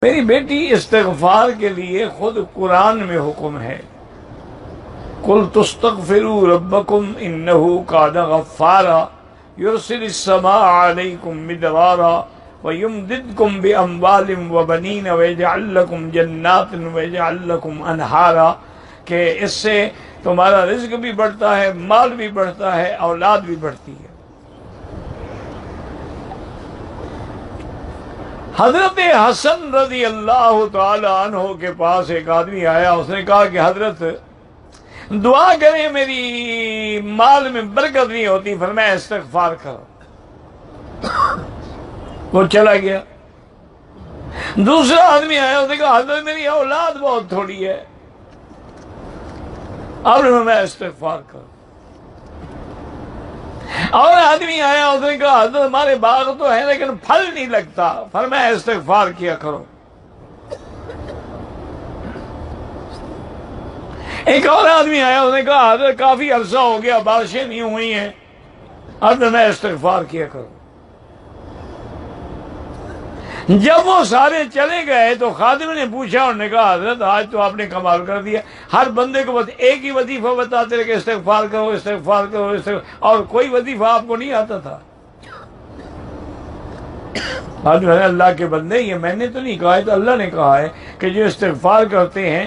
میری بیٹی استغفار کے لیے خود قرآن میں حکم ہے، قل تستغفروا ربکم انہ کان غفارا یرسل السماء علیکم مدرارا ویمددکم باموال وبنین ویجعل لکم جنات ویجعل لکم انہارا، کہ اس سے تمہارا رزق بھی بڑھتا ہے، مال بھی بڑھتا ہے، اولاد بھی بڑھتی ہے۔ حضرت حسن رضی اللہ تعالی عنہ کے پاس ایک آدمی آیا، اس نے کہا کہ حضرت دعا کریں میری مال میں برکت نہیں ہوتی، فرمایا استغفار کرو۔ وہ چلا گیا۔ دوسرا آدمی آیا، اس نے کہا حضرت میری اولاد بہت تھوڑی ہے، آپ نے فرمایا استغفار کرو۔ اور آدمی آیا، اس نے کہا حضرت ہمارے باغ تو ہے لیکن پھل نہیں لگتا، فرمایا استغفار کیا کرو۔ ایک اور آدمی آیا، اس نے کہا حضرت کافی عرصہ ہو گیا بارشیں نہیں ہوئی ہیں، حضرت میں استغفار کیا کرو۔ جب وہ سارے چلے گئے تو خادم نے پوچھا، انہوں نے کہا حضرت آج تو آپ نے کمال کر دیا، ہر بندے کو بس ایک ہی وظیفہ بتاتے رہے کہ استغفار کرو استغفار کرو اور کوئی وظیفہ آپ کو نہیں آتا تھا۔ آج اللہ کے بندے، یہ میں نے تو نہیں کہا ہے، تو اللہ نے کہا ہے کہ جو استغفار کرتے ہیں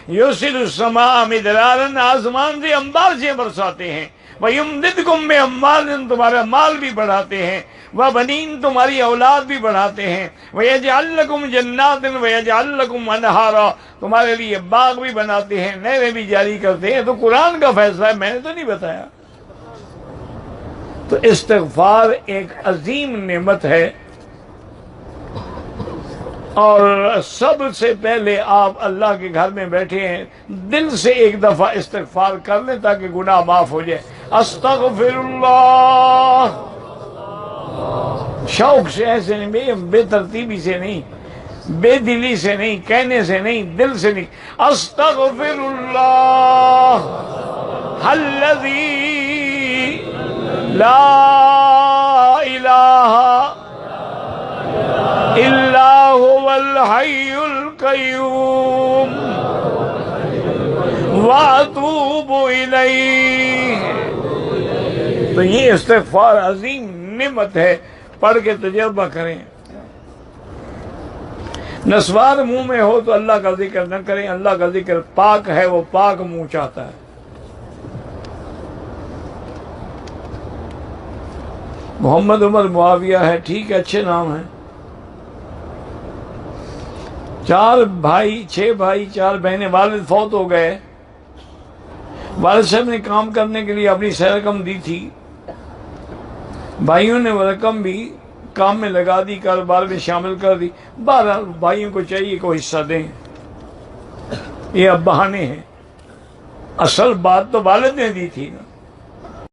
یرسل السماء مدرارا، آسمان سے انبار سے برساتے ہیں، وَيُمْدِدْكُمْ بِأَمْوَالٍ، تمہارا مال بھی بڑھاتے ہیں، وَبَنِينَ تمہاری اولاد بھی بڑھاتے ہیں، وَيَجْعَلْ لَكُمْ جَنَّاتٍ وَيَجْعَلْ لَكُمْ أَنْهَارًا، تمہارے لیے باغ بھی بناتے ہیں، نہریں بھی جاری کرتے ہیں۔ تو قرآن کا فیصلہ ہے، میں نے تو نہیں بتایا۔ تو استغفار ایک عظیم نعمت ہے، اور سب سے پہلے آپ اللہ کے گھر میں بیٹھے ہیں، دل سے ایک دفعہ استغفار کر لیں تاکہ گناہ معاف ہو جائے۔ استغفر اللہ، شوق سے، ایسے نہیں، بے ترتیبی سے نہیں، بے دلی سے نہیں، کہنے سے نہیں، دل سے نہیں۔ استغفر اللہ الذی لا الہ الا هو الحی القیوم واتوب الیہ۔ تو یہ استغفار عظیم نعمت ہے، پڑھ کے تجربہ کریں۔ نسوار منہ میں ہو تو اللہ کا ذکر نہ کریں، اللہ کا ذکر پاک ہے، وہ پاک منہ چاہتا ہے۔ محمد عمر معاویہ ہے، ٹھیک ہے، اچھے نام ہیں، 4 بھائی 6 بھائی 4 بہنیں، والد فوت ہو گئے، والد صاحب نے کام کرنے کے لیے اپنی سے رقم دی تھی، بھائیوں نے وہ رقم بھی کام میں لگا دی، کاروبار میں شامل کر دی، بہرحال بھائیوں کو چاہیے کہ حصہ دیں، یہ اب بہانے ہیں، اصل بات تو والد نے دی تھی نا۔